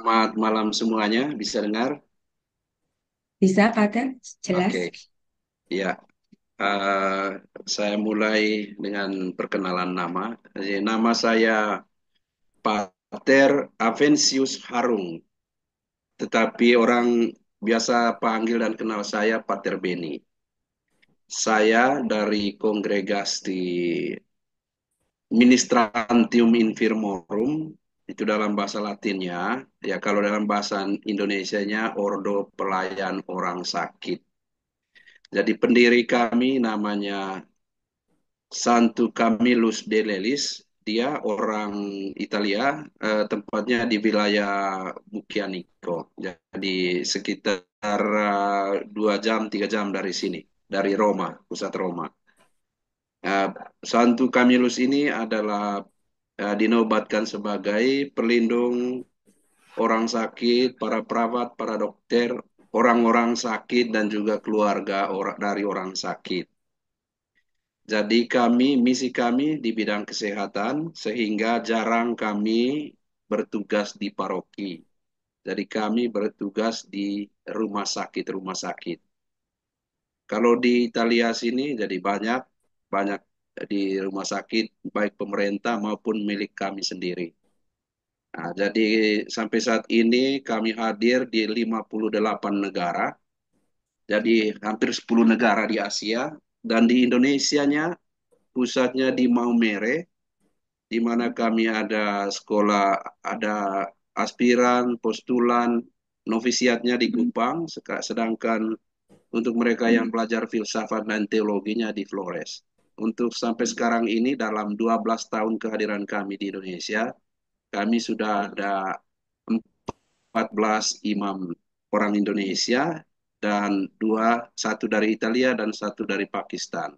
Selamat malam semuanya, bisa dengar? Bisa, Kak? Jelas. Oke, ya. eh, saya mulai dengan perkenalan nama. Jadi, nama saya Pater Avensius Harung, tetapi orang biasa panggil dan kenal saya Pater Beni. Saya dari kongregasi Ministrantium Infirmorum, itu dalam bahasa Latinnya. Ya, kalau dalam bahasa Indonesianya, Ordo Pelayan Orang Sakit. Jadi pendiri kami namanya Santo Camillus de Lelis. Dia orang Italia, tempatnya di wilayah Bucchianico. Jadi sekitar 2 jam, 3 jam dari sini, dari Roma, pusat Roma. Eh, Santo Camillus ini adalah dinobatkan sebagai pelindung orang sakit, para perawat, para dokter, orang-orang sakit, dan juga keluarga dari orang sakit. Jadi misi kami di bidang kesehatan, sehingga jarang kami bertugas di paroki. Jadi kami bertugas di rumah sakit. Kalau di Italia sini, jadi banyak di rumah sakit, baik pemerintah maupun milik kami sendiri. Nah, jadi sampai saat ini kami hadir di 58 negara, jadi hampir 10 negara di Asia, dan di Indonesianya pusatnya di Maumere, di mana kami ada sekolah, ada aspiran, postulan, novisiatnya di Kupang, sedangkan untuk mereka yang belajar filsafat dan teologinya di Flores. Untuk sampai sekarang ini dalam 12 tahun kehadiran kami di Indonesia, kami sudah ada 14 imam orang Indonesia dan satu dari Italia dan satu dari Pakistan.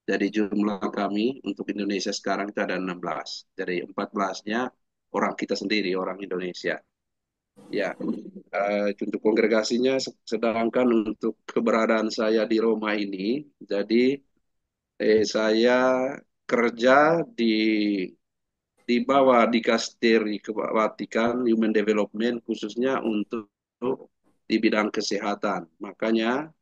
Jadi jumlah kami untuk Indonesia sekarang itu ada 16. Jadi 14-nya orang kita sendiri, orang Indonesia. Ya, untuk kongregasinya, sedangkan untuk keberadaan saya di Roma ini, jadi saya kerja di bawah dikasteri Vatikan Human Development khususnya untuk di bidang kesehatan. Makanya,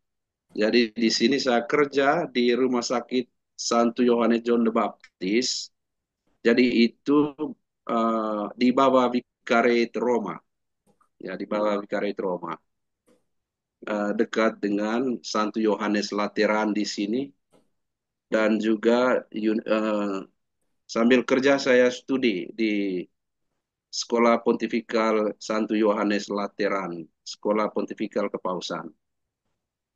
jadi di sini saya kerja di Rumah Sakit Santo Yohanes John the Baptist. Jadi itu di bawah Vicariate Roma, ya di bawah Vicariate Roma, dekat dengan Santo Yohanes Lateran di sini dan juga sambil kerja saya studi di Sekolah Pontifikal Santo Yohanes Lateran, Sekolah Pontifikal Kepausan.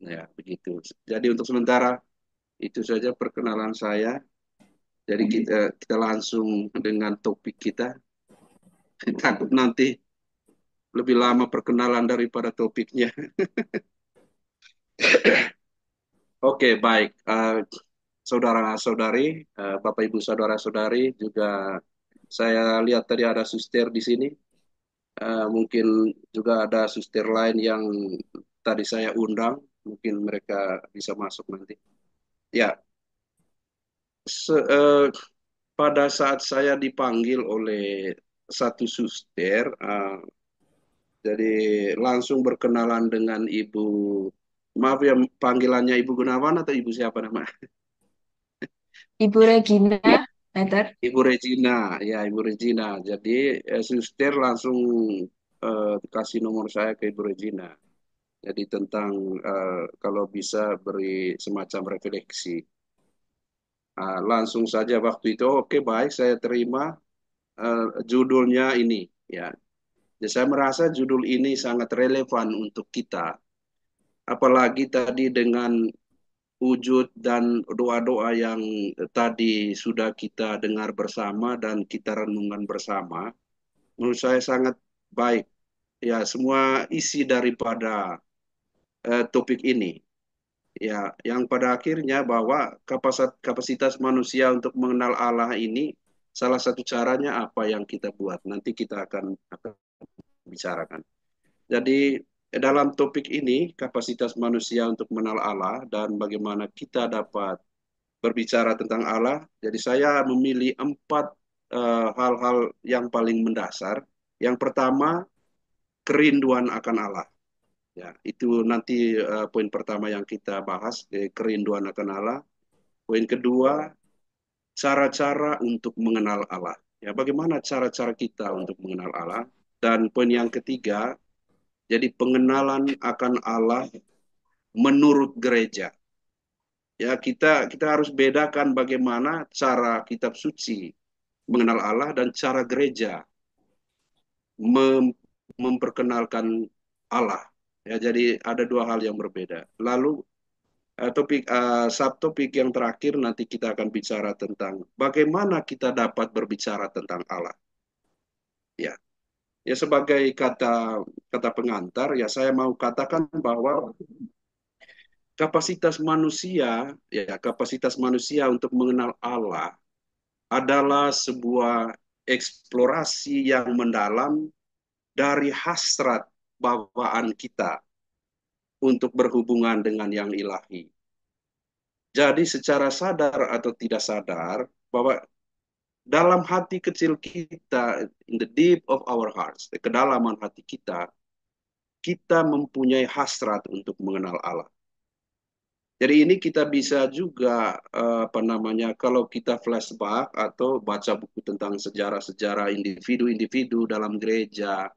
Ya, begitu. Jadi untuk sementara itu saja perkenalan saya. Jadi kita langsung dengan topik kita. Takut nanti lebih lama perkenalan daripada topiknya. Oke, baik. Saudara-saudari, Bapak Ibu saudara-saudari, juga saya lihat tadi ada suster di sini. Mungkin juga ada suster lain yang tadi saya undang. Mungkin mereka bisa masuk nanti. Ya, se- eh, pada saat saya dipanggil oleh satu suster, jadi langsung berkenalan dengan Ibu, maaf ya panggilannya Ibu Gunawan atau Ibu siapa nama? Ibu Regina, Meter. Ibu Regina, ya Ibu Regina. Jadi suster langsung kasih nomor saya ke Ibu Regina. Jadi tentang kalau bisa beri semacam refleksi. Langsung saja waktu itu, oke baik saya terima judulnya ini. Ya, jadi saya merasa judul ini sangat relevan untuk kita. Apalagi tadi dengan wujud dan doa-doa yang tadi sudah kita dengar bersama dan kita renungkan bersama, menurut saya sangat baik. Ya, semua isi daripada topik ini. Ya, yang pada akhirnya bahwa kapasitas manusia untuk mengenal Allah ini salah satu caranya apa yang kita buat. Nanti kita akan bicarakan. Jadi dalam topik ini kapasitas manusia untuk mengenal Allah dan bagaimana kita dapat berbicara tentang Allah. Jadi saya memilih 4 hal-hal yang paling mendasar. Yang pertama, kerinduan akan Allah. Ya, itu nanti poin pertama yang kita bahas, kerinduan akan Allah. Poin kedua, cara-cara untuk mengenal Allah. Ya, bagaimana cara-cara kita untuk mengenal Allah? Dan poin yang ketiga, jadi pengenalan akan Allah menurut gereja. Ya, kita harus bedakan bagaimana cara kitab suci mengenal Allah dan cara gereja memperkenalkan Allah. Ya, jadi ada dua hal yang berbeda. Lalu subtopik yang terakhir nanti kita akan bicara tentang bagaimana kita dapat berbicara tentang Allah. Ya, ya sebagai kata kata pengantar, ya saya mau katakan bahwa kapasitas manusia untuk mengenal Allah adalah sebuah eksplorasi yang mendalam dari hasrat bawaan kita untuk berhubungan dengan yang ilahi. Jadi secara sadar atau tidak sadar bahwa dalam hati kecil kita, in the deep of our hearts, di kedalaman hati kita, kita mempunyai hasrat untuk mengenal Allah. Jadi ini kita bisa juga apa namanya kalau kita flashback atau baca buku tentang sejarah-sejarah individu-individu dalam gereja,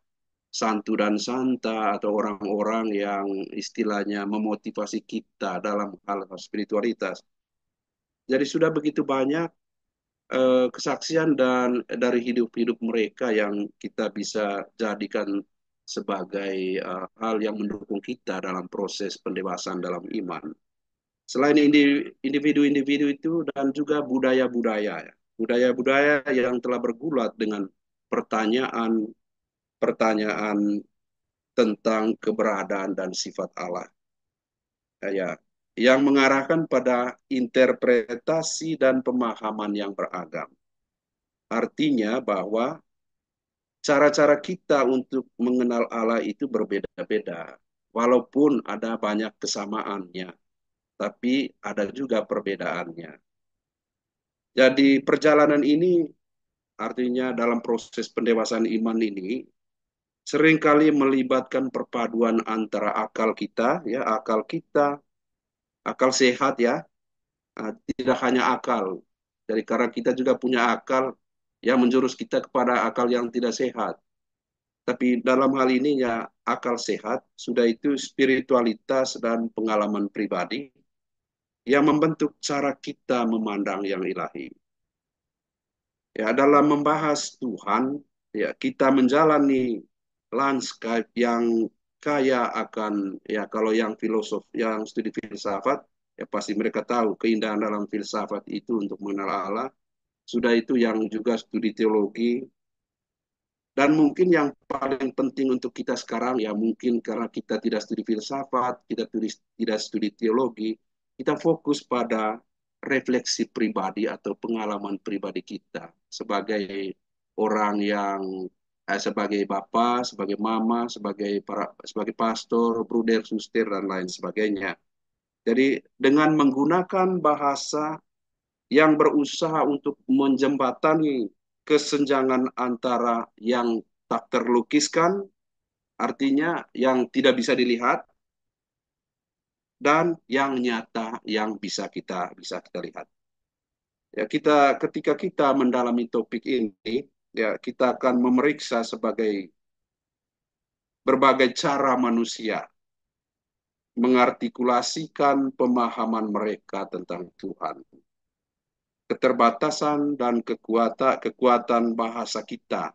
santu dan santa atau orang-orang yang istilahnya memotivasi kita dalam hal spiritualitas. Jadi sudah begitu banyak kesaksian dan dari hidup-hidup mereka yang kita bisa jadikan sebagai hal yang mendukung kita dalam proses pendewasaan dalam iman. Selain individu-individu itu dan juga budaya-budaya, budaya-budaya yang telah bergulat dengan pertanyaan-pertanyaan tentang keberadaan dan sifat Allah, ya, yang mengarahkan pada interpretasi dan pemahaman yang beragam. Artinya bahwa cara-cara kita untuk mengenal Allah itu berbeda-beda, walaupun ada banyak kesamaannya, tapi ada juga perbedaannya. Jadi perjalanan ini artinya dalam proses pendewasaan iman ini seringkali melibatkan perpaduan antara akal kita, ya akal kita, akal sehat ya, tidak hanya akal. Jadi karena kita juga punya akal yang menjurus kita kepada akal yang tidak sehat. Tapi dalam hal ini ya akal sehat, sudah itu spiritualitas dan pengalaman pribadi yang membentuk cara kita memandang yang ilahi. Ya, dalam membahas Tuhan, ya kita menjalani landscape yang kaya akan ya kalau yang filosof, yang studi filsafat, ya pasti mereka tahu keindahan dalam filsafat itu untuk mengenal Allah. Sudah itu yang juga studi teologi dan mungkin yang paling penting untuk kita sekarang ya mungkin karena kita tidak studi filsafat, kita tidak studi teologi, kita fokus pada refleksi pribadi atau pengalaman pribadi kita sebagai orang yang sebagai bapak, sebagai mama, sebagai pastor, bruder, suster dan lain sebagainya. Jadi dengan menggunakan bahasa yang berusaha untuk menjembatani kesenjangan antara yang tak terlukiskan, artinya yang tidak bisa dilihat, dan yang nyata yang bisa kita lihat. Ya, ketika kita mendalami topik ini, ya kita akan memeriksa sebagai berbagai cara manusia mengartikulasikan pemahaman mereka tentang Tuhan. Keterbatasan dan kekuatan bahasa kita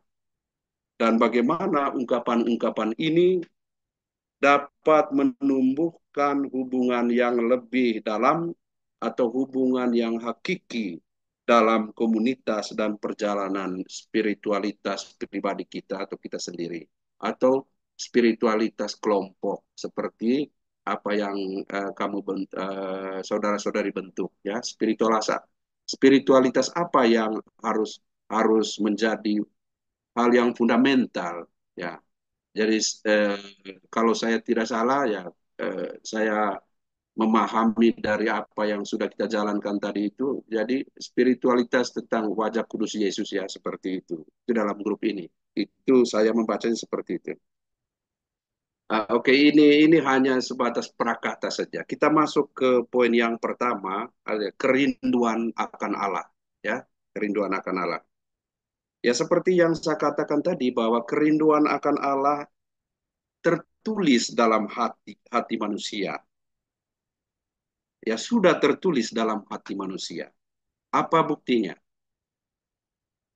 dan bagaimana ungkapan-ungkapan ini dapat menumbuhkan hubungan yang lebih dalam atau hubungan yang hakiki dalam komunitas dan perjalanan spiritualitas pribadi kita atau kita sendiri atau spiritualitas kelompok seperti apa yang saudara-saudari bentuk ya spiritualitas apa yang harus harus menjadi hal yang fundamental ya. Jadi kalau saya tidak salah ya saya memahami dari apa yang sudah kita jalankan tadi itu jadi spiritualitas tentang wajah kudus Yesus ya seperti itu dalam grup ini itu saya membacanya seperti itu. Oke, ini hanya sebatas prakata saja. Kita masuk ke poin yang pertama, ada kerinduan akan Allah, ya, kerinduan akan Allah. Ya, seperti yang saya katakan tadi bahwa kerinduan akan Allah tertulis dalam hati hati manusia. Ya, sudah tertulis dalam hati manusia. Apa buktinya?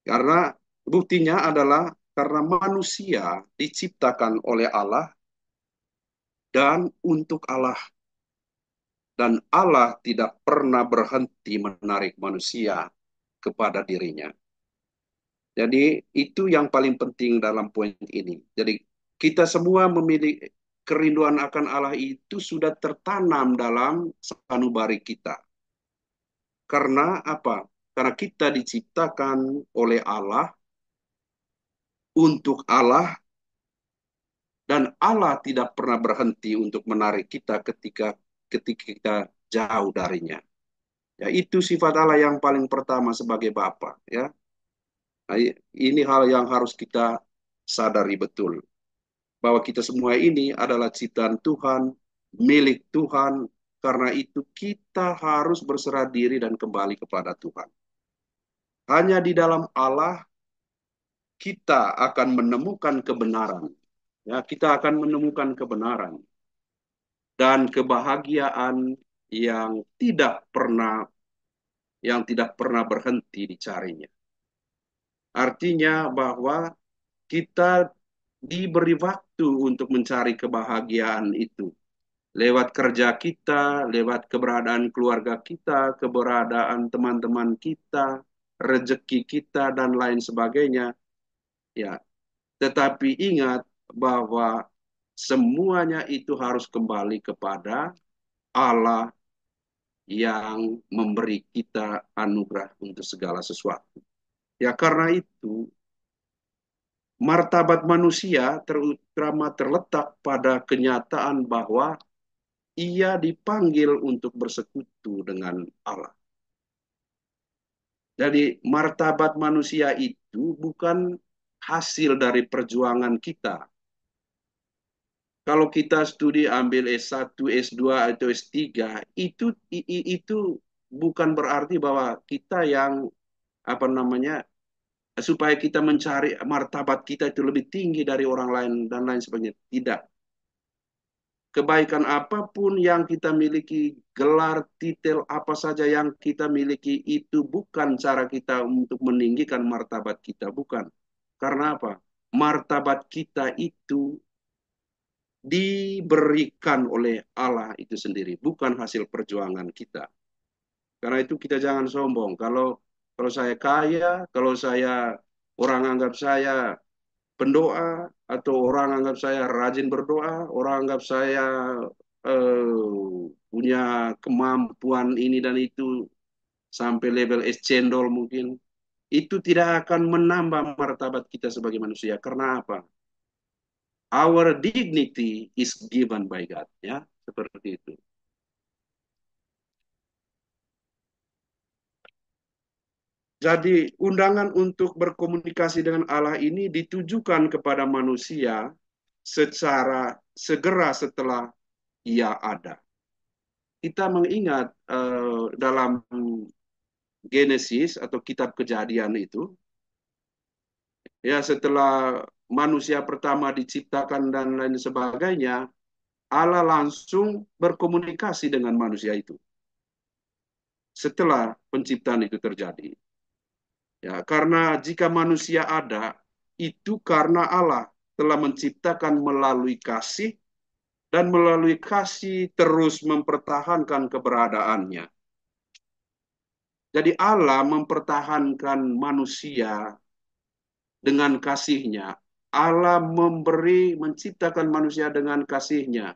Karena buktinya adalah karena manusia diciptakan oleh Allah dan untuk Allah. Dan Allah tidak pernah berhenti menarik manusia kepada dirinya. Jadi itu yang paling penting dalam poin ini. Jadi kita semua memiliki kerinduan akan Allah itu sudah tertanam dalam sanubari kita. Karena apa? Karena kita diciptakan oleh Allah untuk Allah dan Allah tidak pernah berhenti untuk menarik kita ketika kita jauh darinya. Ya, itu sifat Allah yang paling pertama sebagai Bapa, ya. Nah, ini hal yang harus kita sadari betul bahwa kita semua ini adalah ciptaan Tuhan, milik Tuhan. Karena itu kita harus berserah diri dan kembali kepada Tuhan. Hanya di dalam Allah kita akan menemukan kebenaran. Ya, kita akan menemukan kebenaran dan kebahagiaan yang tidak pernah berhenti dicarinya. Artinya bahwa kita diberi waktu untuk mencari kebahagiaan itu. Lewat kerja kita, lewat keberadaan keluarga kita, keberadaan teman-teman kita, rezeki kita, dan lain sebagainya. Ya, tetapi ingat bahwa semuanya itu harus kembali kepada Allah yang memberi kita anugerah untuk segala sesuatu. Ya, karena itu martabat manusia terutama terletak pada kenyataan bahwa ia dipanggil untuk bersekutu dengan Allah. Jadi martabat manusia itu bukan hasil dari perjuangan kita. Kalau kita studi ambil S1, S2 atau S3, itu bukan berarti bahwa kita yang apa namanya supaya kita mencari martabat kita itu lebih tinggi dari orang lain dan lain sebagainya. Tidak. Kebaikan apapun yang kita miliki, gelar, titel apa saja yang kita miliki, itu bukan cara kita untuk meninggikan martabat kita, bukan. Karena apa? Martabat kita itu diberikan oleh Allah itu sendiri, bukan hasil perjuangan kita. Karena itu kita jangan sombong. Kalau saya kaya, kalau saya orang anggap saya pendoa atau orang anggap saya rajin berdoa, orang anggap saya punya kemampuan ini dan itu sampai level es cendol mungkin, itu tidak akan menambah martabat kita sebagai manusia. Karena apa? Our dignity is given by God, ya, seperti itu. Jadi undangan untuk berkomunikasi dengan Allah ini ditujukan kepada manusia secara segera setelah ia ada. Kita mengingat dalam Genesis atau kitab Kejadian itu, ya setelah manusia pertama diciptakan dan lain sebagainya, Allah langsung berkomunikasi dengan manusia itu setelah penciptaan itu terjadi. Ya, karena jika manusia ada, itu karena Allah telah menciptakan melalui kasih dan melalui kasih terus mempertahankan keberadaannya. Jadi Allah mempertahankan manusia dengan kasihnya. Allah menciptakan manusia dengan kasihnya.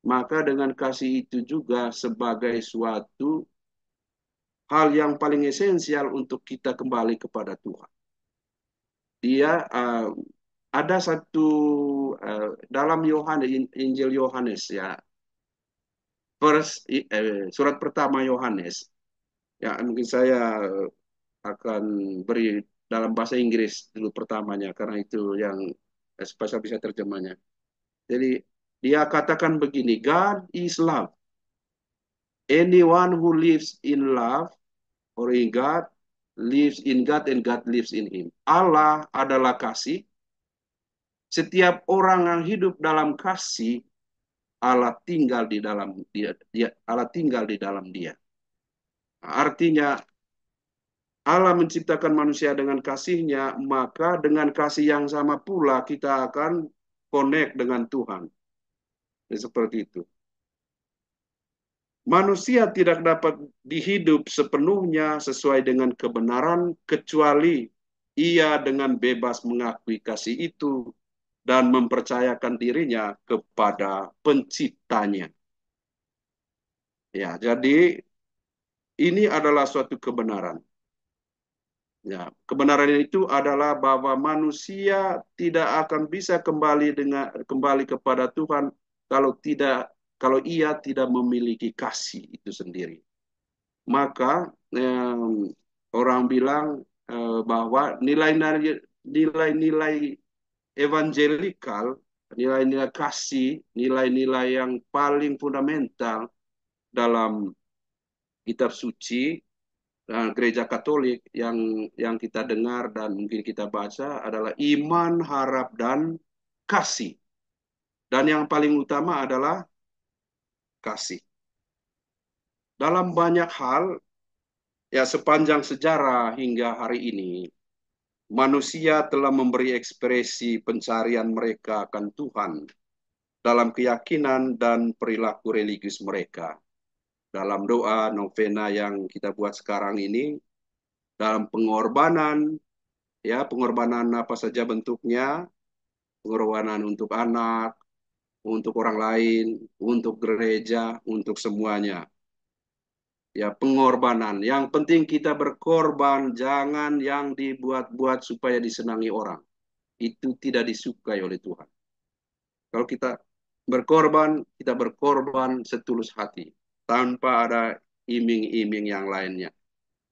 Maka dengan kasih itu juga sebagai suatu hal yang paling esensial untuk kita kembali kepada Tuhan. Dia ada satu dalam Yohanes, Injil Yohanes ya, surat pertama Yohanes. Ya, mungkin saya akan beri dalam bahasa Inggris dulu pertamanya karena itu yang supaya bisa terjemahnya. Jadi Dia katakan begini, God is love. Anyone who lives in love or in God lives in God and God lives in him. Allah adalah kasih. Setiap orang yang hidup dalam kasih, Allah tinggal di dalam dia, Allah tinggal di dalam dia. Artinya Allah menciptakan manusia dengan kasihnya, maka dengan kasih yang sama pula kita akan connect dengan Tuhan. Seperti itu. Manusia tidak dapat dihidup sepenuhnya sesuai dengan kebenaran kecuali ia dengan bebas mengakui kasih itu dan mempercayakan dirinya kepada penciptanya. Ya, jadi ini adalah suatu kebenaran. Ya, kebenaran itu adalah bahwa manusia tidak akan bisa kembali kepada Tuhan kalau ia tidak memiliki kasih itu sendiri. Maka orang bilang bahwa nilai-nilai evangelikal, nilai-nilai kasih, nilai-nilai yang paling fundamental dalam kitab suci gereja Katolik yang kita dengar dan mungkin kita baca adalah iman, harap, dan kasih. Dan yang paling utama adalah kasih. Dalam banyak hal, ya sepanjang sejarah hingga hari ini, manusia telah memberi ekspresi pencarian mereka akan Tuhan dalam keyakinan dan perilaku religius mereka. Dalam doa novena yang kita buat sekarang ini, dalam pengorbanan, ya pengorbanan apa saja bentuknya, pengorbanan untuk anak, untuk orang lain, untuk gereja, untuk semuanya. Ya, pengorbanan. Yang penting kita berkorban, jangan yang dibuat-buat supaya disenangi orang. Itu tidak disukai oleh Tuhan. Kalau kita berkorban setulus hati, tanpa ada iming-iming yang lainnya.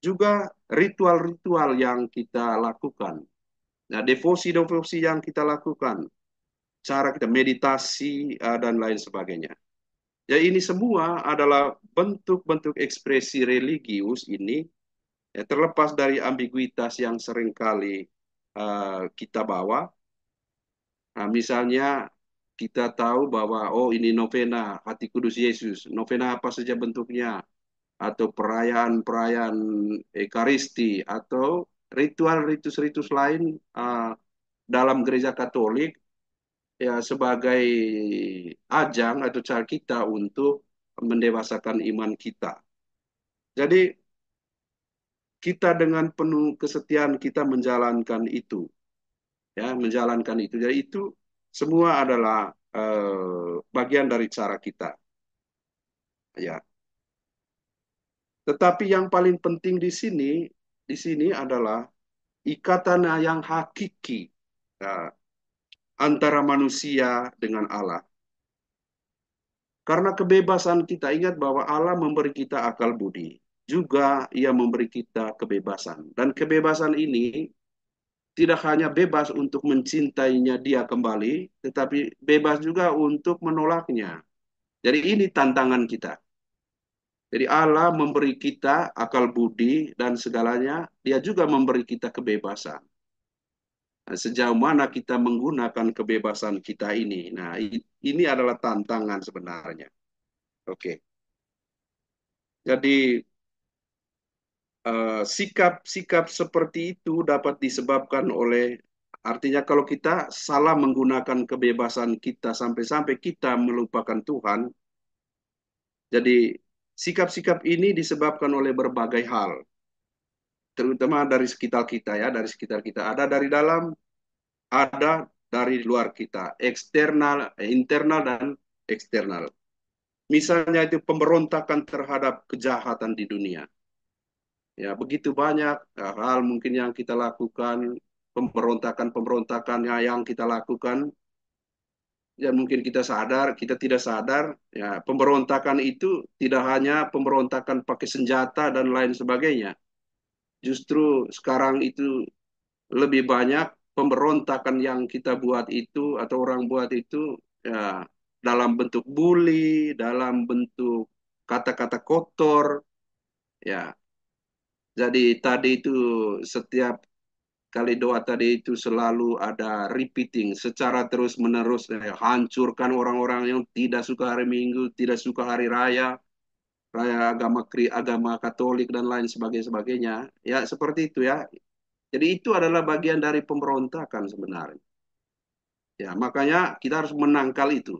Juga ritual-ritual yang kita lakukan. Nah, devosi-devosi yang kita lakukan, cara kita meditasi, dan lain sebagainya. Ya, ini semua adalah bentuk-bentuk ekspresi religius ini, ya, terlepas dari ambiguitas yang seringkali kita bawa. Nah, misalnya kita tahu bahwa, oh ini novena Hati Kudus Yesus, novena apa saja bentuknya, atau perayaan-perayaan Ekaristi, atau ritual ritus-ritus lain dalam gereja Katolik, ya sebagai ajang atau cara kita untuk mendewasakan iman kita. Jadi kita dengan penuh kesetiaan kita menjalankan itu, ya menjalankan itu. Jadi itu semua adalah bagian dari cara kita, ya. Tetapi yang paling penting di sini adalah ikatan yang hakiki, ya, antara manusia dengan Allah. Karena kebebasan kita, ingat bahwa Allah memberi kita akal budi. Juga ia memberi kita kebebasan. Dan kebebasan ini tidak hanya bebas untuk mencintainya dia kembali, tetapi bebas juga untuk menolaknya. Jadi ini tantangan kita. Jadi Allah memberi kita akal budi dan segalanya, dia juga memberi kita kebebasan. Nah, sejauh mana kita menggunakan kebebasan kita ini. Nah, ini adalah tantangan sebenarnya. Oke. Jadi sikap-sikap seperti itu dapat disebabkan oleh, artinya kalau kita salah menggunakan kebebasan kita sampai-sampai kita melupakan Tuhan, jadi sikap-sikap ini disebabkan oleh berbagai hal, terutama dari sekitar kita, ya, dari sekitar kita. Ada dari dalam, ada dari luar kita, eksternal, internal dan eksternal. Misalnya itu pemberontakan terhadap kejahatan di dunia. Ya, begitu banyak hal mungkin yang kita lakukan, pemberontakan-pemberontakan yang kita lakukan, ya mungkin kita sadar, kita tidak sadar, ya pemberontakan itu tidak hanya pemberontakan pakai senjata dan lain sebagainya. Justru sekarang itu lebih banyak pemberontakan yang kita buat itu atau orang buat itu, ya dalam bentuk bully, dalam bentuk kata-kata kotor, ya. Jadi tadi itu setiap kali doa tadi itu selalu ada repeating secara terus-menerus, hancurkan orang-orang yang tidak suka hari Minggu, tidak suka hari raya, raya agama Katolik dan lain sebagainya. Ya seperti itu ya. Jadi itu adalah bagian dari pemberontakan sebenarnya. Ya, makanya kita harus menangkal itu.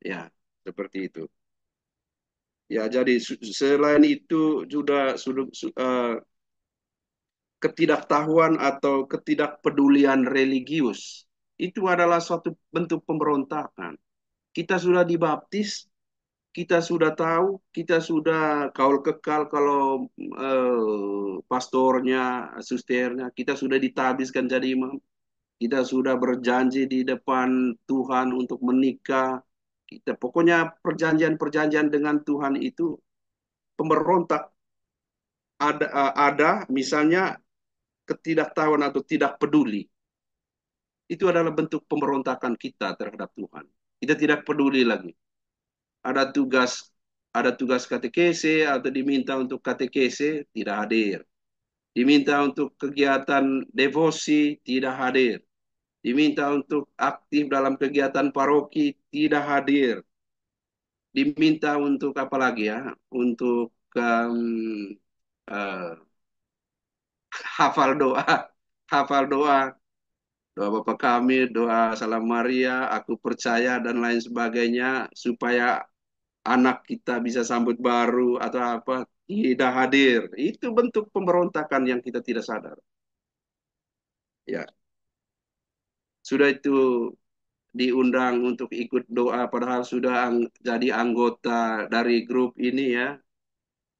Ya, seperti itu. Ya, jadi selain itu sudah ketidaktahuan atau ketidakpedulian religius itu adalah suatu bentuk pemberontakan. Kita sudah dibaptis, kita sudah tahu, kita sudah kaul kekal kalau pastornya, susternya, kita sudah ditabiskan jadi imam, kita sudah berjanji di depan Tuhan untuk menikah. Kita pokoknya perjanjian-perjanjian dengan Tuhan itu pemberontak ada misalnya ketidaktahuan atau tidak peduli. Itu adalah bentuk pemberontakan kita terhadap Tuhan. Kita tidak peduli lagi. Ada tugas ada tugas katekese atau diminta untuk katekese tidak hadir. Diminta untuk kegiatan devosi tidak hadir. Diminta untuk aktif dalam kegiatan paroki tidak hadir. Diminta untuk apa lagi ya? Untuk uh, hafal doa, hafal doa, doa Bapa kami, doa Salam Maria, aku percaya dan lain sebagainya supaya anak kita bisa sambut baru atau apa tidak hadir. Itu bentuk pemberontakan yang kita tidak sadar. Ya, sudah itu diundang untuk ikut doa padahal sudah jadi anggota dari grup ini ya,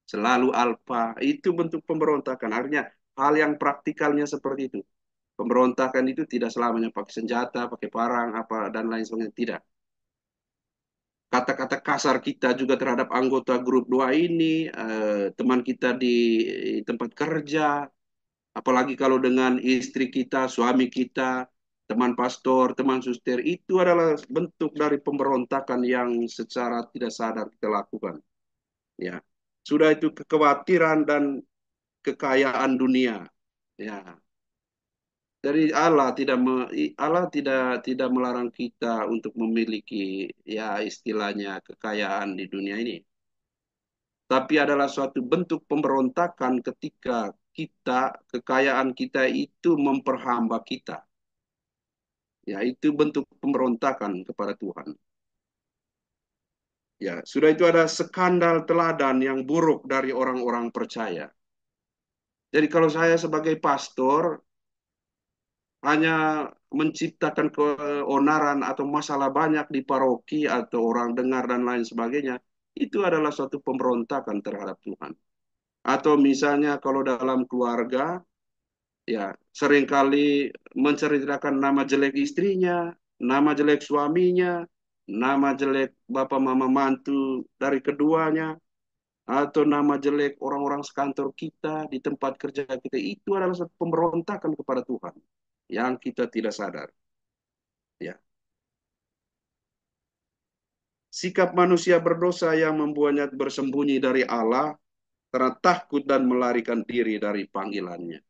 selalu alfa. Itu bentuk pemberontakan. Artinya hal yang praktikalnya seperti itu. Pemberontakan itu tidak selamanya pakai senjata, pakai parang, apa dan lain sebagainya. Tidak. Kata-kata kasar kita juga terhadap anggota grup doa ini, teman kita di tempat kerja, apalagi kalau dengan istri kita, suami kita, teman pastor, teman suster, itu adalah bentuk dari pemberontakan yang secara tidak sadar kita lakukan. Ya, sudah itu kekhawatiran dan kekayaan dunia. Ya, dari Allah tidak melarang kita untuk memiliki ya istilahnya kekayaan di dunia ini. Tapi adalah suatu bentuk pemberontakan ketika kekayaan kita itu memperhamba kita. Ya, itu bentuk pemberontakan kepada Tuhan. Ya, sudah itu ada skandal teladan yang buruk dari orang-orang percaya. Jadi kalau saya sebagai pastor hanya menciptakan keonaran atau masalah banyak di paroki atau orang dengar dan lain sebagainya, itu adalah suatu pemberontakan terhadap Tuhan. Atau misalnya kalau dalam keluarga, ya seringkali menceritakan nama jelek istrinya, nama jelek suaminya, nama jelek bapak mama mantu dari keduanya, atau nama jelek orang-orang sekantor kita di tempat kerja kita, itu adalah suatu pemberontakan kepada Tuhan yang kita tidak sadar. Ya, sikap manusia berdosa yang membuatnya bersembunyi dari Allah karena takut dan melarikan diri dari panggilannya.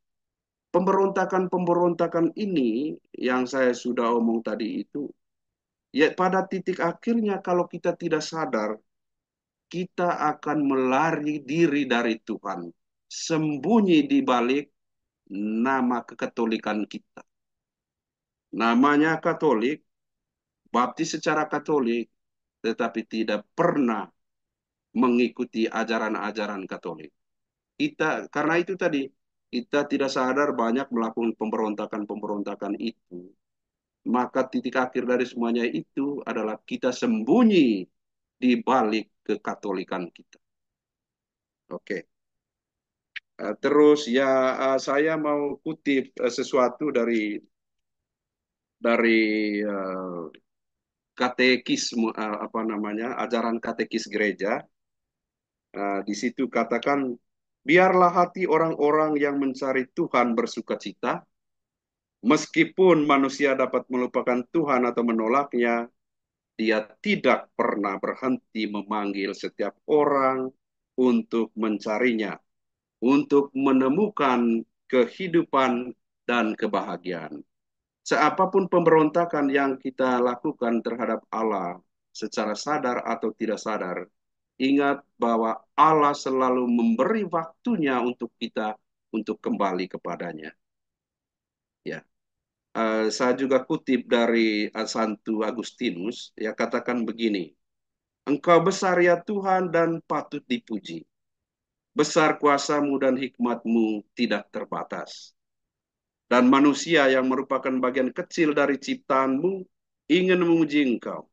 Pemberontakan-pemberontakan ini yang saya sudah omong tadi itu, ya pada titik akhirnya kalau kita tidak sadar, kita akan melari diri dari Tuhan, sembunyi di balik nama kekatolikan kita. Namanya Katolik, baptis secara Katolik, tetapi tidak pernah mengikuti ajaran-ajaran Katolik. Karena itu tadi, kita tidak sadar banyak melakukan pemberontakan-pemberontakan itu. Maka titik akhir dari semuanya itu adalah kita sembunyi di balik kekatolikan kita. Oke. Terus ya saya mau kutip sesuatu dari katekisme apa namanya ajaran katekis gereja. Di situ katakan biarlah hati orang-orang yang mencari Tuhan bersukacita, meskipun manusia dapat melupakan Tuhan atau menolaknya, Dia tidak pernah berhenti memanggil setiap orang untuk mencarinya, untuk menemukan kehidupan dan kebahagiaan. Seapapun pemberontakan yang kita lakukan terhadap Allah, secara sadar atau tidak sadar, ingat bahwa Allah selalu memberi waktunya untuk kita untuk kembali kepadanya. Ya, saya juga kutip dari Santo Agustinus, ya katakan begini, Engkau besar ya Tuhan dan patut dipuji. Besar kuasamu dan hikmatmu tidak terbatas. Dan manusia yang merupakan bagian kecil dari ciptaanmu ingin memuji engkau.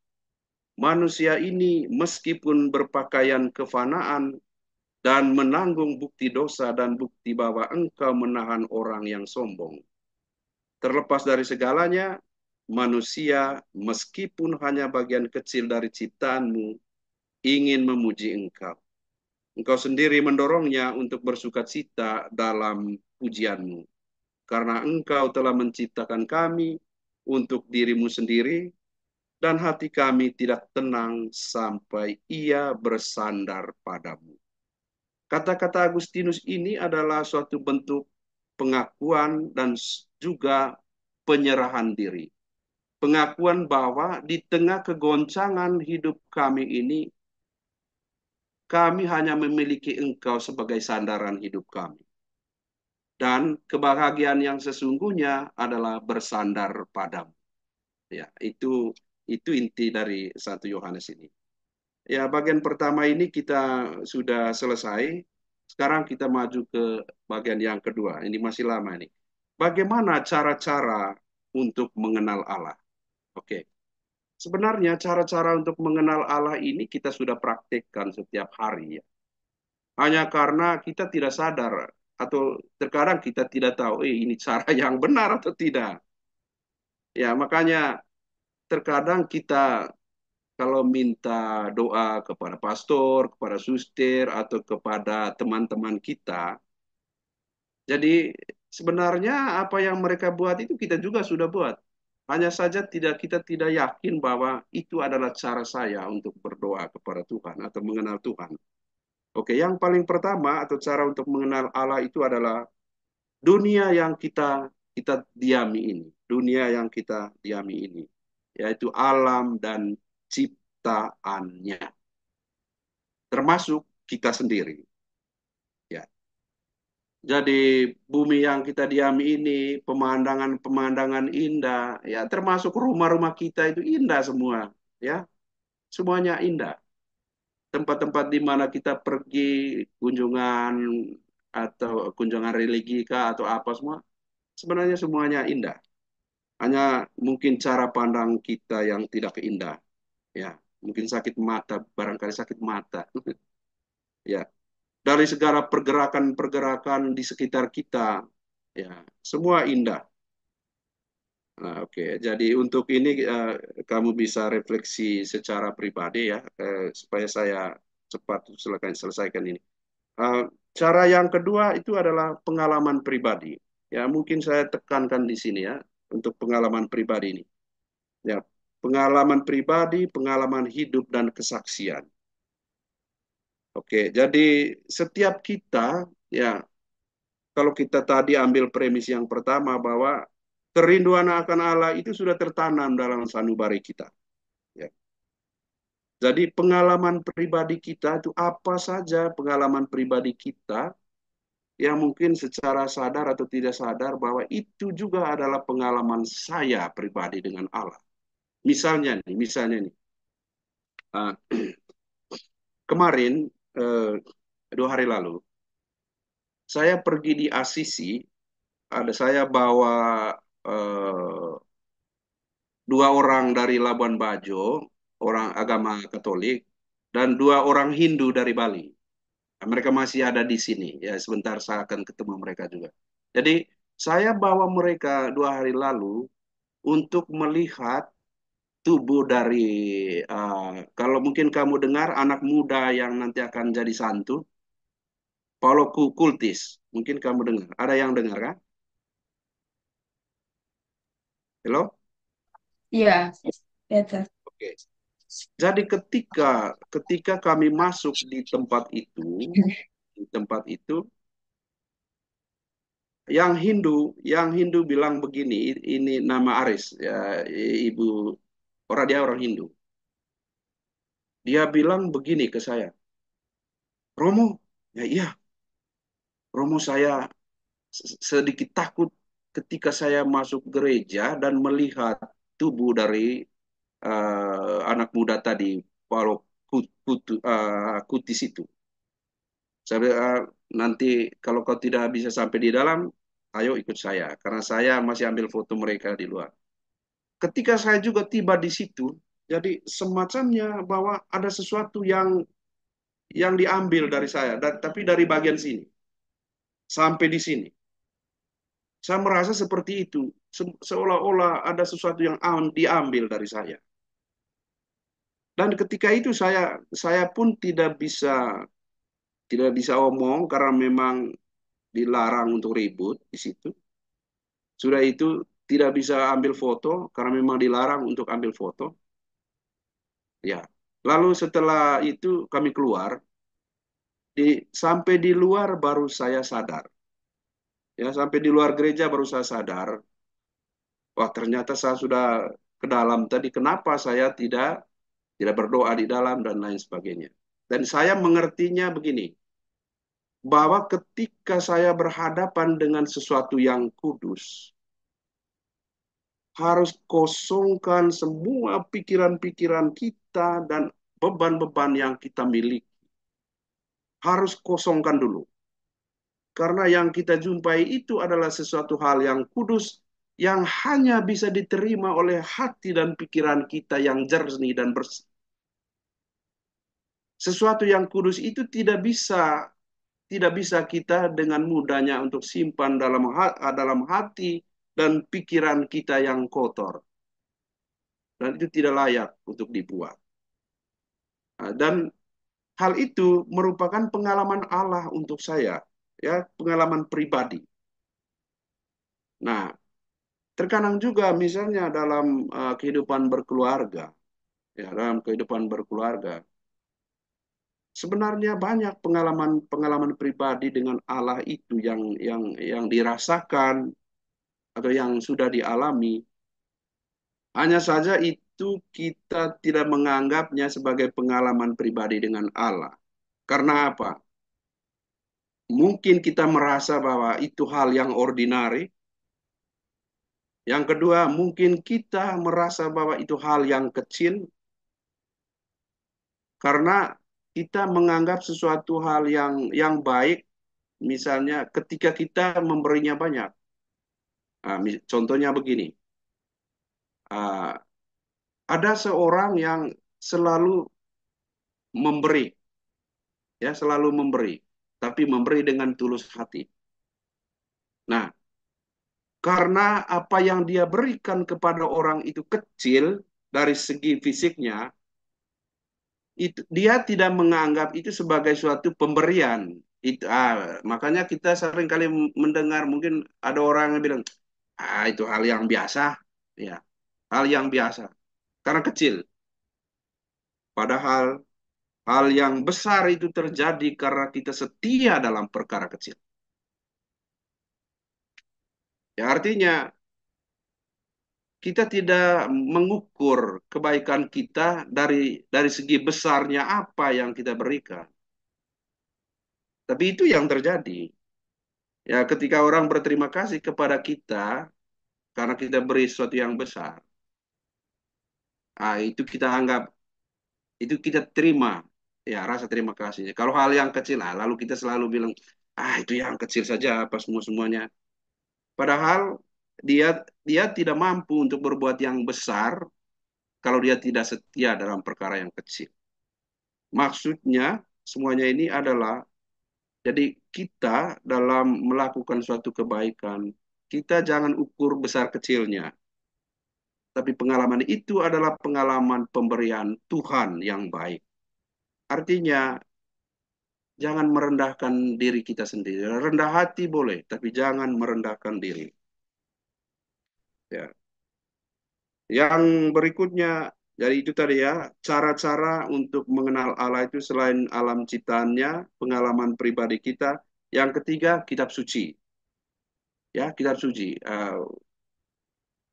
Manusia ini meskipun berpakaian kefanaan dan menanggung bukti dosa dan bukti bahwa engkau menahan orang yang sombong. Terlepas dari segalanya, manusia meskipun hanya bagian kecil dari ciptaanmu ingin memuji engkau. Engkau sendiri mendorongnya untuk bersukacita dalam pujianmu. Karena engkau telah menciptakan kami untuk dirimu sendiri, dan hati kami tidak tenang sampai ia bersandar padamu. Kata-kata Agustinus ini adalah suatu bentuk pengakuan dan juga penyerahan diri. Pengakuan bahwa di tengah kegoncangan hidup kami ini, kami hanya memiliki engkau sebagai sandaran hidup kami. Dan kebahagiaan yang sesungguhnya adalah bersandar padamu. Ya, itu inti dari 1 Yohanes ini. Ya, bagian pertama ini kita sudah selesai. Sekarang kita maju ke bagian yang kedua. Ini masih lama nih. Bagaimana cara-cara untuk mengenal Allah? Oke. Sebenarnya cara-cara untuk mengenal Allah ini kita sudah praktekkan setiap hari ya. Hanya karena kita tidak sadar atau terkadang kita tidak tahu, ini cara yang benar atau tidak. Ya, makanya terkadang kita kalau minta doa kepada pastor, kepada suster, atau kepada teman-teman kita, jadi sebenarnya apa yang mereka buat itu kita juga sudah buat. Hanya saja kita tidak yakin bahwa itu adalah cara saya untuk berdoa kepada Tuhan atau mengenal Tuhan. Oke, yang paling pertama atau cara untuk mengenal Allah itu adalah dunia yang kita diami ini, dunia yang kita diami ini, yaitu alam dan ciptaannya, termasuk kita sendiri. Ya, jadi bumi yang kita diami ini, pemandangan-pemandangan indah, ya termasuk rumah-rumah kita itu indah semua, ya semuanya indah. Tempat-tempat di mana kita pergi kunjungan atau kunjungan religi kah atau apa semua, sebenarnya semuanya indah. Hanya mungkin cara pandang kita yang tidak indah, ya. Mungkin sakit mata, barangkali sakit mata, ya. Dari segala pergerakan-pergerakan di sekitar kita, ya, semua indah. Nah, oke, jadi untuk ini kamu bisa refleksi secara pribadi ya, supaya saya cepat selesaikan ini. Eh, Cara yang kedua itu adalah pengalaman pribadi. Ya, mungkin saya tekankan di sini ya, untuk pengalaman pribadi ini. Ya, pengalaman pribadi, pengalaman hidup dan kesaksian. Oke, jadi setiap kita ya, kalau kita tadi ambil premis yang pertama bahwa kerinduan akan Allah itu sudah tertanam dalam sanubari kita. Ya. Jadi pengalaman pribadi kita itu apa saja pengalaman pribadi kita yang mungkin secara sadar atau tidak sadar bahwa itu juga adalah pengalaman saya pribadi dengan Allah. Misalnya nih, uh, kemarin eh, 2 hari lalu saya pergi di Asisi, ada saya bawa eh, 2 orang dari Labuan Bajo, orang agama Katolik, dan 2 orang Hindu dari Bali. Nah, mereka masih ada di sini. Ya, sebentar saya akan ketemu mereka juga. Jadi, saya bawa mereka 2 hari lalu untuk melihat tubuh dari, kalau mungkin kamu dengar, anak muda yang nanti akan jadi santu, Paulo Kultis. Mungkin kamu dengar. Ada yang dengar kan? Halo? Iya, betul. Oke. Jadi ketika ketika kami masuk di tempat itu yang Hindu bilang begini, ini nama Aris ya, ibu dia orang Hindu. Dia bilang begini ke saya, Romo, ya iya, Romo saya sedikit takut ketika saya masuk gereja dan melihat tubuh dari anak muda tadi, Paulo Kutis itu. Saya bilang, nanti kalau kau tidak bisa sampai di dalam, ayo ikut saya, karena saya masih ambil foto mereka di luar. Ketika saya juga tiba di situ, jadi semacamnya bahwa ada sesuatu yang diambil dari saya, tapi dari bagian sini sampai di sini. Saya merasa seperti itu, seolah-olah ada sesuatu yang diambil dari saya. Dan ketika itu saya pun tidak bisa omong karena memang dilarang untuk ribut di situ. Sudah itu tidak bisa ambil foto karena memang dilarang untuk ambil foto. Ya. Lalu setelah itu kami keluar, sampai di luar baru saya sadar. Ya, sampai di luar gereja baru saya sadar, wah ternyata saya sudah ke dalam tadi. Kenapa saya tidak berdoa di dalam dan lain sebagainya. Dan saya mengertinya begini, bahwa ketika saya berhadapan dengan sesuatu yang kudus, harus kosongkan semua pikiran-pikiran kita dan beban-beban yang kita miliki. Harus kosongkan dulu. Karena yang kita jumpai itu adalah sesuatu hal yang kudus yang hanya bisa diterima oleh hati dan pikiran kita yang jernih dan bersih. Sesuatu yang kudus itu tidak bisa kita dengan mudahnya untuk simpan dalam hati dan pikiran kita yang kotor. Dan itu tidak layak untuk dibuat. Dan hal itu merupakan pengalaman Allah untuk saya, ya, pengalaman pribadi. Nah, terkadang juga misalnya dalam kehidupan berkeluarga, ya, dalam kehidupan berkeluarga, sebenarnya banyak pengalaman-pengalaman pribadi dengan Allah itu yang dirasakan atau yang sudah dialami. Hanya saja itu kita tidak menganggapnya sebagai pengalaman pribadi dengan Allah. Karena apa? Mungkin kita merasa bahwa itu hal yang ordinari. Yang kedua, mungkin kita merasa bahwa itu hal yang kecil karena kita menganggap sesuatu hal yang baik, misalnya ketika kita memberinya banyak. Contohnya begini, ah, ada seorang yang selalu memberi, ya selalu memberi, tapi memberi dengan tulus hati. Nah, karena apa yang dia berikan kepada orang itu kecil dari segi fisiknya, itu dia tidak menganggap itu sebagai suatu pemberian. Makanya kita sering kali mendengar mungkin ada orang yang bilang, itu hal yang biasa, ya, hal yang biasa karena kecil. Padahal hal yang besar itu terjadi karena kita setia dalam perkara kecil. Ya, artinya kita tidak mengukur kebaikan kita dari segi besarnya apa yang kita berikan. Tapi itu yang terjadi. Ya, ketika orang berterima kasih kepada kita karena kita beri sesuatu yang besar, itu kita anggap, itu kita terima, ya rasa terima kasihnya. Kalau hal yang kecil, lalu kita selalu bilang, itu yang kecil saja, apa semuanya. Padahal dia dia tidak mampu untuk berbuat yang besar kalau dia tidak setia dalam perkara yang kecil. Maksudnya semuanya ini adalah, jadi kita dalam melakukan suatu kebaikan, kita jangan ukur besar kecilnya. Tapi pengalaman itu adalah pengalaman pemberian Tuhan yang baik. Artinya, jangan merendahkan diri kita sendiri. Rendah hati boleh, tapi jangan merendahkan diri. Ya. Yang berikutnya, Jadi itu tadi ya, cara-cara untuk mengenal Allah itu selain alam ciptaannya, pengalaman pribadi kita. Yang ketiga, kitab suci. Ya, kitab suci.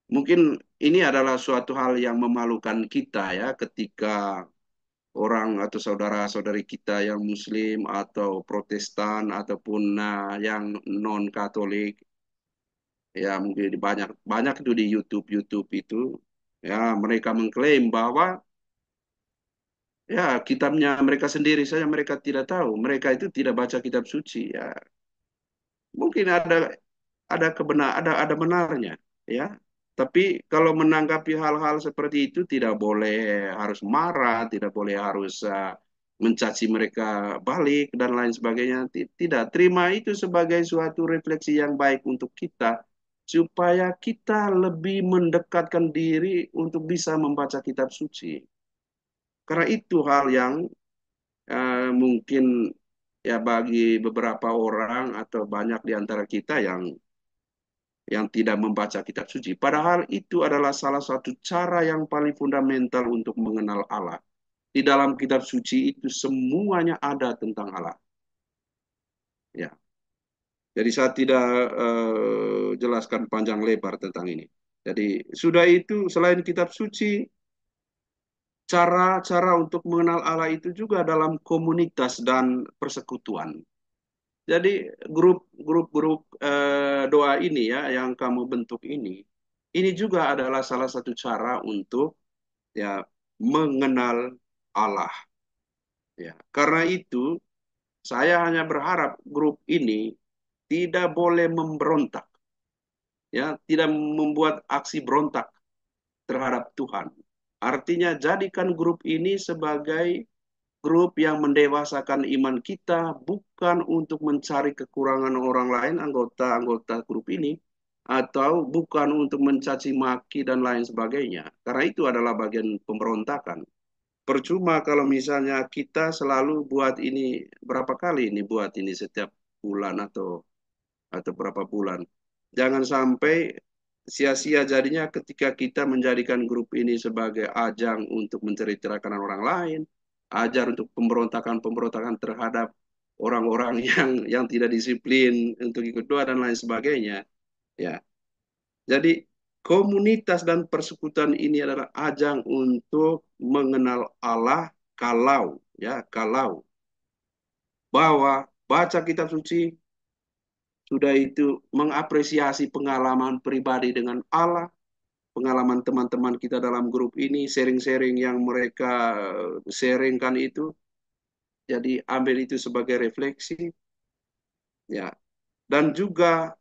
Mungkin ini adalah suatu hal yang memalukan kita ya, ketika orang atau saudara-saudari kita yang Muslim atau Protestan ataupun yang non-Katolik, ya mungkin banyak banyak itu di YouTube itu, ya mereka mengklaim bahwa ya kitabnya mereka sendiri saja mereka tidak tahu, mereka itu tidak baca kitab suci. Ya mungkin ada benarnya, ya. Tapi kalau menanggapi hal-hal seperti itu tidak boleh harus marah, tidak boleh harus mencaci mereka balik dan lain sebagainya. Tidak, terima itu sebagai suatu refleksi yang baik untuk kita supaya kita lebih mendekatkan diri untuk bisa membaca kitab suci. Karena itu hal yang mungkin ya bagi beberapa orang atau banyak di antara kita yang tidak membaca kitab suci. Padahal itu adalah salah satu cara yang paling fundamental untuk mengenal Allah. Di dalam kitab suci itu semuanya ada tentang Allah. Ya, jadi saya tidak jelaskan panjang lebar tentang ini. Jadi sudah itu selain kitab suci, cara-cara untuk mengenal Allah itu juga dalam komunitas dan persekutuan. Jadi grup-grup doa ini ya yang kamu bentuk ini juga adalah salah satu cara untuk ya mengenal Allah. Ya, karena itu saya hanya berharap grup ini tidak boleh memberontak, ya, tidak membuat aksi berontak terhadap Tuhan. Artinya jadikan grup ini sebagai grup yang mendewasakan iman kita, bukan untuk mencari kekurangan orang lain, anggota-anggota grup ini, atau bukan untuk mencaci maki dan lain sebagainya. Karena itu adalah bagian pemberontakan. Percuma kalau misalnya kita selalu buat ini, berapa kali ini buat ini setiap bulan atau berapa bulan. Jangan sampai sia-sia jadinya ketika kita menjadikan grup ini sebagai ajang untuk menceritakan orang lain, ajar untuk pemberontakan-pemberontakan terhadap orang-orang yang tidak disiplin untuk ikut doa dan lain sebagainya. Ya, jadi komunitas dan persekutuan ini adalah ajang untuk mengenal Allah kalau bahwa baca kitab suci sudah itu mengapresiasi pengalaman pribadi dengan Allah, pengalaman teman-teman kita dalam grup ini, sharing-sharing yang mereka sharingkan itu, jadi ambil itu sebagai refleksi, ya, dan juga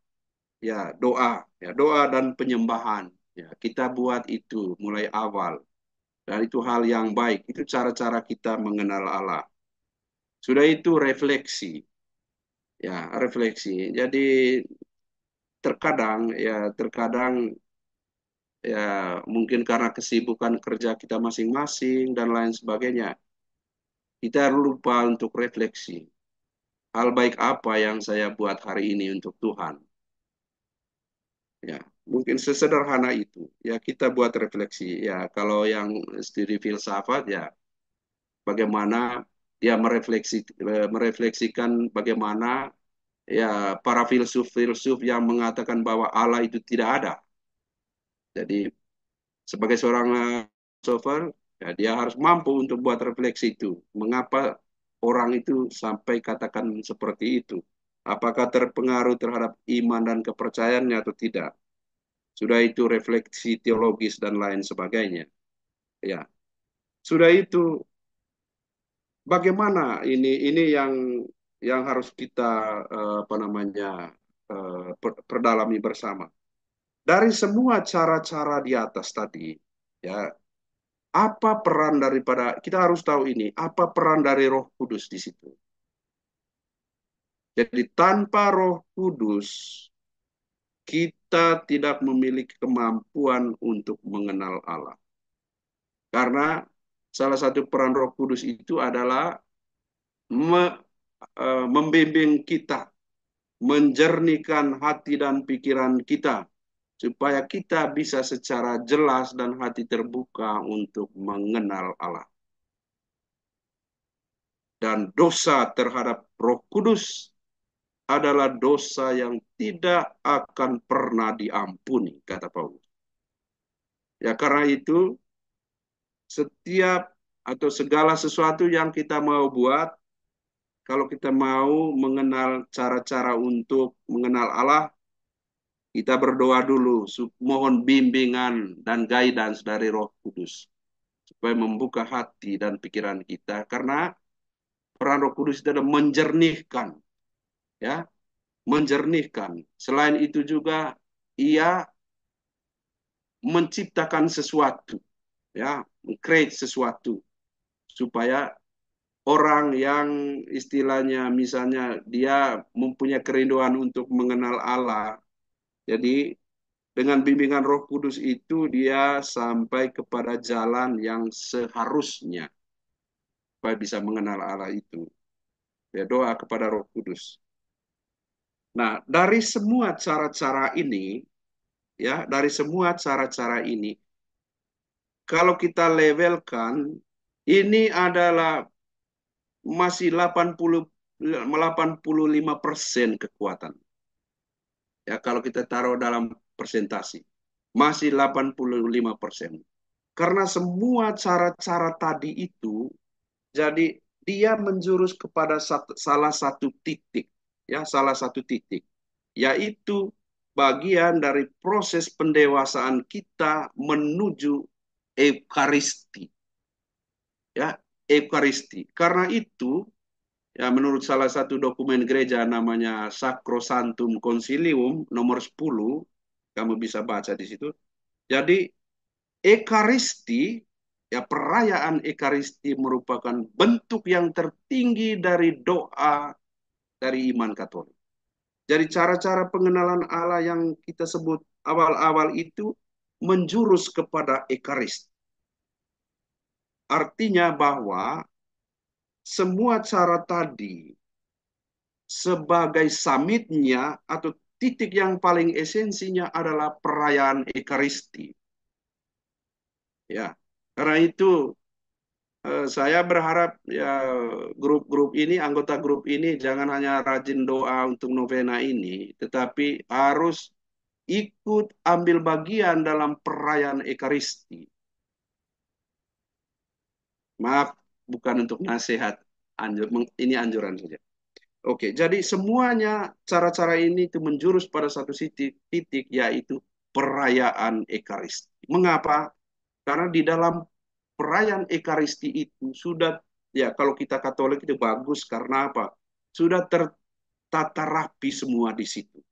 ya doa dan penyembahan, ya kita buat itu mulai awal, dan itu hal yang baik, itu cara-cara kita mengenal Allah. Sudah itu refleksi, ya refleksi. Jadi terkadang ya mungkin karena kesibukan kerja kita masing-masing dan lain sebagainya, kita lupa untuk refleksi. Hal baik apa yang saya buat hari ini untuk Tuhan? Ya, mungkin sesederhana itu. Ya, kita buat refleksi. Ya, kalau yang studi filsafat ya bagaimana dia merefleksikan bagaimana ya para filsuf-filsuf yang mengatakan bahwa Allah itu tidak ada. Jadi sebagai seorang filosofer, ya, dia harus mampu untuk buat refleksi itu. Mengapa orang itu sampai katakan seperti itu? Apakah terpengaruh terhadap iman dan kepercayaannya atau tidak? Sudah itu refleksi teologis dan lain sebagainya. Ya, sudah itu bagaimana ini yang harus kita apa namanya perdalami bersama. Dari semua cara-cara di atas tadi, ya apa peran daripada, kita harus tahu ini, apa peran dari Roh Kudus di situ. Jadi tanpa Roh Kudus, kita tidak memiliki kemampuan untuk mengenal Allah. Karena salah satu peran Roh Kudus itu adalah me, membimbing kita, menjernihkan hati dan pikiran kita, supaya kita bisa secara jelas dan hati terbuka untuk mengenal Allah. Dan dosa terhadap Roh Kudus adalah dosa yang tidak akan pernah diampuni, kata Paulus. Ya, karena itu setiap atau segala sesuatu yang kita mau buat, kalau kita mau mengenal cara-cara untuk mengenal Allah, kita berdoa dulu, mohon bimbingan dan guidance dari Roh Kudus, supaya membuka hati dan pikiran kita, karena peran Roh Kudus itu adalah menjernihkan, ya, menjernihkan. Selain itu juga ia menciptakan sesuatu, ya, create sesuatu supaya orang yang istilahnya misalnya dia mempunyai kerinduan untuk mengenal Allah. Jadi dengan bimbingan Roh Kudus itu dia sampai kepada jalan yang seharusnya supaya bisa mengenal Allah itu. Ya, doa kepada Roh Kudus. Nah, dari semua cara-cara ini, ya, dari semua cara-cara ini, kalau kita levelkan, ini adalah masih 85% kekuatan. Ya, kalau kita taruh dalam persentasi, masih 85%. Karena semua cara-cara tadi itu, jadi dia menjurus kepada salah satu titik, ya, salah satu titik, yaitu bagian dari proses pendewasaan kita menuju Ekaristi, ya, Ekaristi. Karena itu, ya, menurut salah satu dokumen gereja namanya Sacrosanctum Concilium nomor 10, kamu bisa baca di situ. Jadi Ekaristi, ya, perayaan Ekaristi merupakan bentuk yang tertinggi dari doa dari iman Katolik. Jadi cara-cara pengenalan Allah yang kita sebut awal-awal itu menjurus kepada Ekaristi. Artinya bahwa semua cara tadi sebagai summitnya atau titik yang paling esensinya adalah perayaan Ekaristi. Ya, karena itu saya berharap ya grup-grup ini, anggota grup ini jangan hanya rajin doa untuk novena ini, tetapi harus ikut ambil bagian dalam perayaan Ekaristi. Maaf, bukan untuk nasihat, ini anjuran saja. Oke, jadi semuanya cara-cara ini itu menjurus pada satu titik, yaitu perayaan Ekaristi. Mengapa? Karena di dalam perayaan Ekaristi itu sudah, ya, kalau kita Katolik itu bagus karena apa? Sudah tertata rapi semua di situ.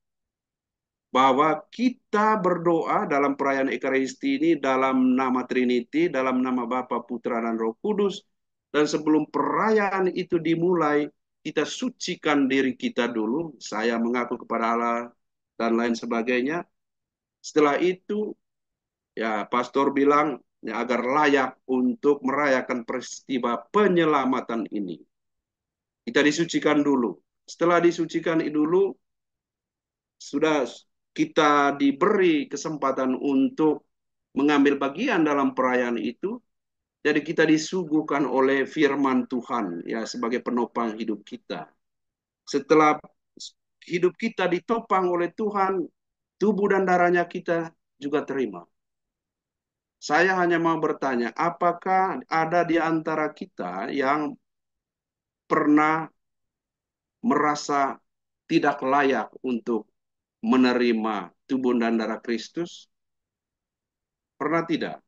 Bahwa kita berdoa dalam perayaan Ekaristi ini dalam nama Trinity, dalam nama Bapa, Putra, dan Roh Kudus. Dan sebelum perayaan itu dimulai, kita sucikan diri kita dulu. Saya mengaku kepada Allah dan lain sebagainya. Setelah itu, ya, pastor bilang, ya, agar layak untuk merayakan peristiwa penyelamatan ini. Kita disucikan dulu. Setelah disucikan dulu, sudah kita diberi kesempatan untuk mengambil bagian dalam perayaan itu, jadi kita disuguhkan oleh firman Tuhan, ya, sebagai penopang hidup kita. Setelah hidup kita ditopang oleh Tuhan, tubuh dan darahnya kita juga terima. Saya hanya mau bertanya, apakah ada di antara kita yang pernah merasa tidak layak untuk menerima tubuh dan darah Kristus? Pernah tidak?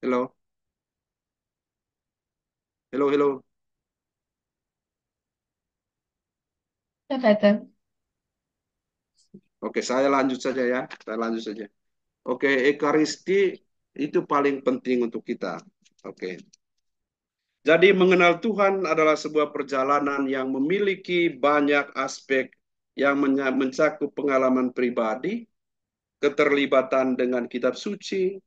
Hello? Hello, hello. Ya, Kak. Oke, saya lanjut saja ya. Saya lanjut saja. Oke, Ekaristi itu paling penting untuk kita. Oke. Jadi mengenal Tuhan adalah sebuah perjalanan yang memiliki banyak aspek yang mencakup pengalaman pribadi, keterlibatan dengan kitab suci,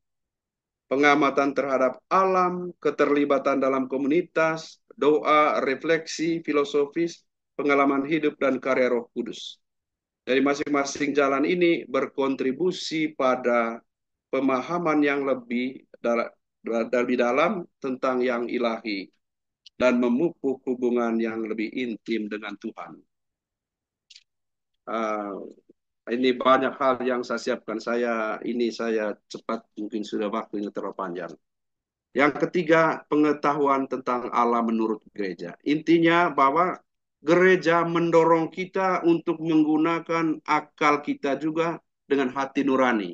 pengamatan terhadap alam, keterlibatan dalam komunitas, doa, refleksi, filosofis, pengalaman hidup dan karya Roh Kudus. Dari masing-masing jalan ini berkontribusi pada pemahaman yang lebih dalam tentang yang ilahi dan memupuk hubungan yang lebih intim dengan Tuhan. Uh, ini banyak hal yang saya siapkan. Saya cepat, mungkin sudah waktunya terlalu panjang. Yang ketiga, pengetahuan tentang Allah menurut gereja. Intinya bahwa gereja mendorong kita untuk menggunakan akal kita juga dengan hati nurani.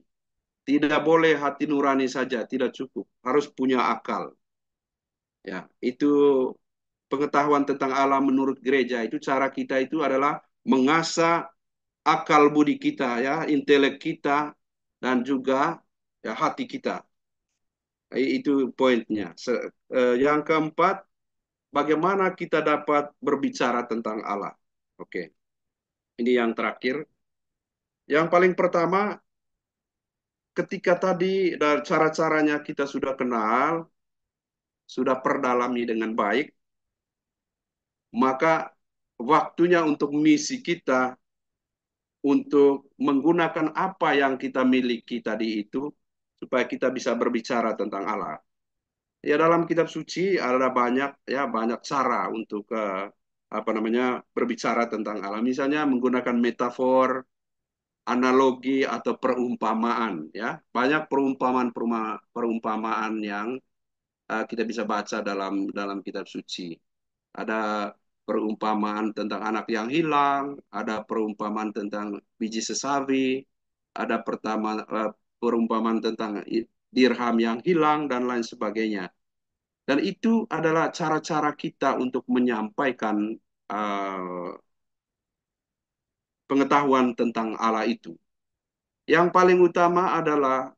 Tidak boleh hati nurani saja, tidak cukup. Harus punya akal. Ya, itu pengetahuan tentang Allah menurut gereja. Itu cara kita itu adalah mengasah akal budi kita, ya, intelek kita, dan juga ya, hati kita. Itu poinnya. Yang keempat, bagaimana kita dapat berbicara tentang Allah. Oke, ini yang terakhir. Yang paling pertama, ketika tadi cara-caranya kita sudah kenal, sudah perdalami dengan baik, maka waktunya untuk misi kita, untuk menggunakan apa yang kita miliki tadi itu, supaya kita bisa berbicara tentang Allah. Ya, dalam kitab suci ada banyak cara untuk berbicara tentang Allah. Misalnya menggunakan metafor, analogi atau perumpamaan, ya. Banyak perumpamaan yang kita bisa baca dalam kitab suci. Ada perumpamaan tentang anak yang hilang, ada perumpamaan tentang biji sesawi, ada perumpamaan tentang dirham yang hilang dan lain sebagainya. Dan itu adalah cara-cara kita untuk menyampaikan uh, pengetahuan tentang Allah itu. Yang paling utama adalah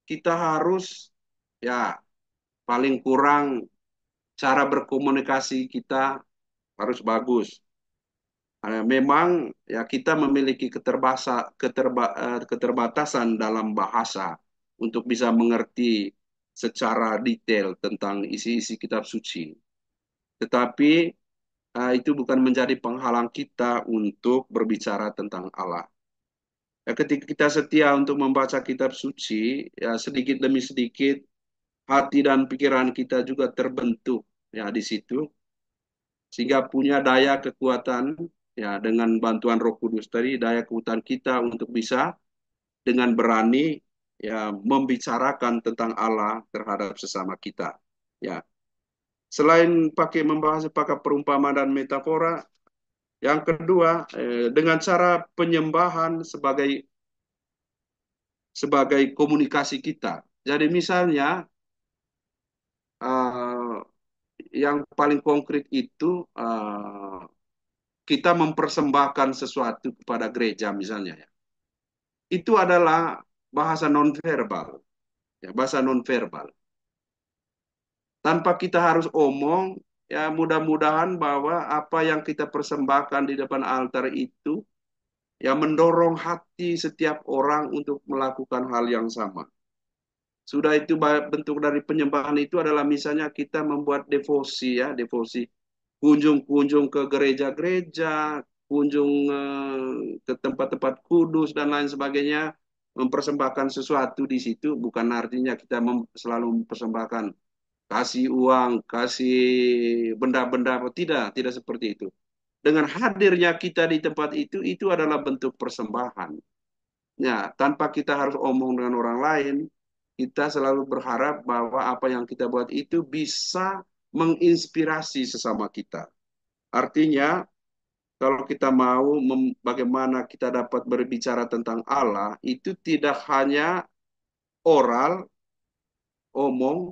kita harus, ya, paling kurang cara berkomunikasi kita harus bagus. Memang ya kita memiliki keterbatasan dalam bahasa untuk bisa mengerti secara detail tentang isi-isi kitab suci. Tetapi itu bukan menjadi penghalang kita untuk berbicara tentang Allah. Ya, ketika kita setia untuk membaca kitab suci, ya sedikit demi sedikit hati dan pikiran kita juga terbentuk ya di situ, sehingga punya daya kekuatan ya dengan bantuan Roh Kudus tadi, daya kekuatan kita untuk bisa dengan berani ya membicarakan tentang Allah terhadap sesama kita. Ya, selain pakai perumpamaan dan metafora, yang kedua, dengan cara penyembahan sebagai komunikasi kita. Jadi misalnya, eh, yang paling konkret itu kita mempersembahkan sesuatu kepada gereja misalnya, ya. Itu adalah bahasa nonverbal, ya, bahasa nonverbal. Tanpa kita harus omong, ya mudah-mudahan bahwa apa yang kita persembahkan di depan altar itu ya mendorong hati setiap orang untuk melakukan hal yang sama. Sudah itu bentuk dari penyembahan itu adalah misalnya kita membuat devosi, ya, devosi, kunjung-kunjung ke gereja-gereja, kunjung ke tempat-tempat kudus dan lain sebagainya, mempersembahkan sesuatu di situ bukan artinya kita selalu mempersembahkan kasih uang, kasih benda-benda, tidak seperti itu. Dengan hadirnya kita di tempat itu adalah bentuk persembahan. Ya, tanpa kita harus omong dengan orang lain, kita selalu berharap bahwa apa yang kita buat itu bisa menginspirasi sesama kita. Artinya, kalau kita mau bagaimana kita dapat berbicara tentang Allah, itu tidak hanya oral, omong,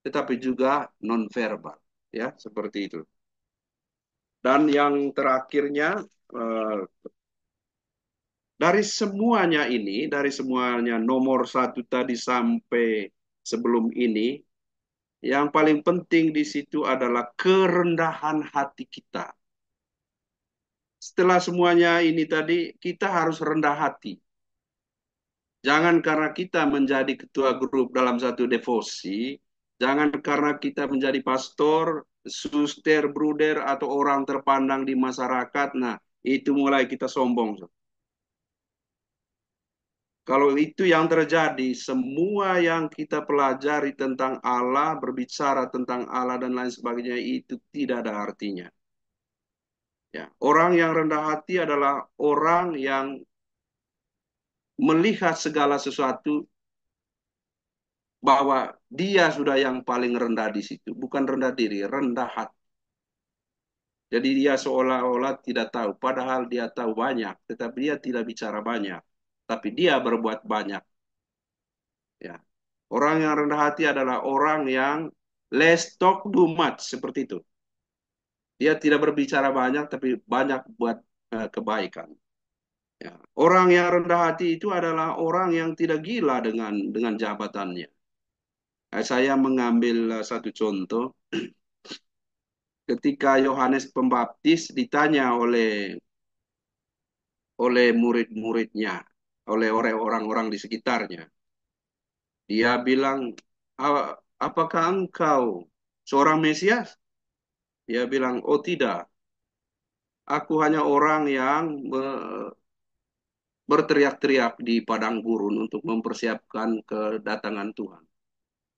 tetapi juga nonverbal, ya, seperti itu. Dan yang terakhirnya, eh, dari semuanya nomor satu tadi sampai sebelum ini, yang paling penting di situ adalah kerendahan hati kita. Setelah semuanya ini tadi, kita harus rendah hati. Jangan karena kita menjadi ketua grup dalam satu devosi, jangan karena kita menjadi pastor, suster, bruder, atau orang terpandang di masyarakat. Nah, itu mulai kita sombong. Kalau itu yang terjadi, semua yang kita pelajari tentang Allah, berbicara tentang Allah dan lain sebagainya, itu tidak ada artinya. Ya, orang yang rendah hati adalah orang yang melihat segala sesuatu bahwa dia sudah yang paling rendah di situ. Bukan rendah diri, rendah hati. Jadi dia seolah-olah tidak tahu, padahal dia tahu banyak, tetapi dia tidak bicara banyak. Tapi dia berbuat banyak. Ya. Orang yang rendah hati adalah orang yang less talk do much, seperti itu. Dia tidak berbicara banyak, tapi banyak buat kebaikan. Ya. Orang yang rendah hati itu adalah orang yang tidak gila dengan jabatannya. Saya mengambil satu contoh. Ketika Yohanes Pembaptis ditanya oleh murid-muridnya, oleh orang-orang di sekitarnya, dia bilang, apakah engkau seorang Mesias? Dia bilang, oh tidak, aku hanya orang yang berteriak-teriak di padang gurun untuk mempersiapkan kedatangan Tuhan.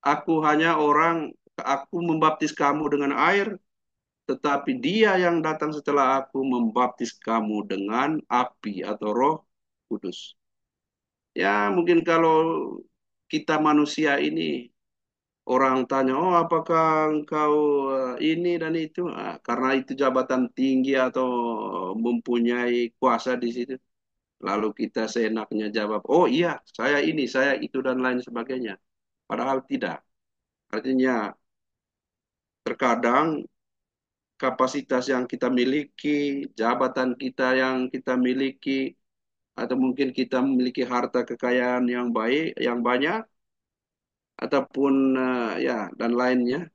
Aku membaptis kamu dengan air, tetapi dia yang datang setelah aku membaptis kamu dengan api atau Roh Kudus. Ya, mungkin kalau kita manusia ini, orang tanya, oh apakah engkau ini dan itu? Ah, karena itu jabatan tinggi atau mempunyai kuasa di situ. Lalu kita seenaknya jawab, oh iya, saya ini, saya itu, dan lain sebagainya. Padahal tidak. Artinya, terkadang kapasitas yang kita miliki, jabatan kita yang kita miliki, atau mungkin kita memiliki harta kekayaan yang baik, yang banyak, ataupun ya dan lainnya,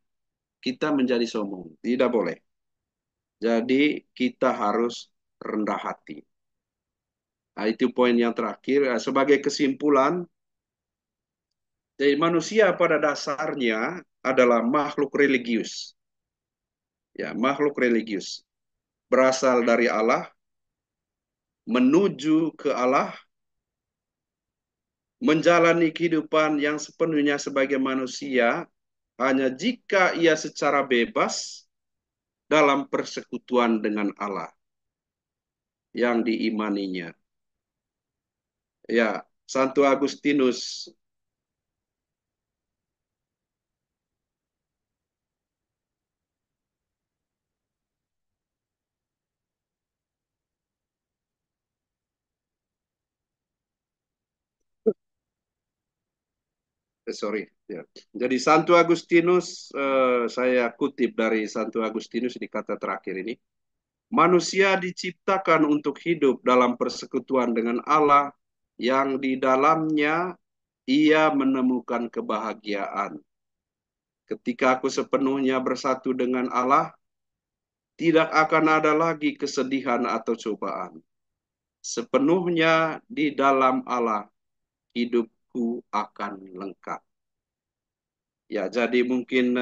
kita menjadi sombong. Tidak boleh. Jadi kita harus rendah hati. Nah, itu poin yang terakhir. Sebagai kesimpulan, jadi manusia pada dasarnya adalah makhluk religius. Ya, makhluk religius. Berasal dari Allah, menuju ke Allah, menjalani kehidupan yang sepenuhnya sebagai manusia hanya jika ia secara bebas dalam persekutuan dengan Allah yang diimaninya. Ya, Santo Agustinus, sorry, ya. Jadi Santo Agustinus, saya kutip dari Santo Agustinus di kata terakhir ini. Manusia diciptakan untuk hidup dalam persekutuan dengan Allah yang di dalamnya ia menemukan kebahagiaan. Ketika aku sepenuhnya bersatu dengan Allah, tidak akan ada lagi kesedihan atau cobaan. Sepenuhnya di dalam Allah, hidupku akan lengkap. Ya, jadi mungkin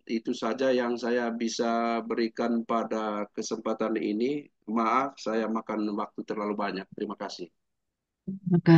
itu saja yang saya bisa berikan pada kesempatan ini. Maaf, saya makan waktu terlalu banyak. Terima kasih. Maka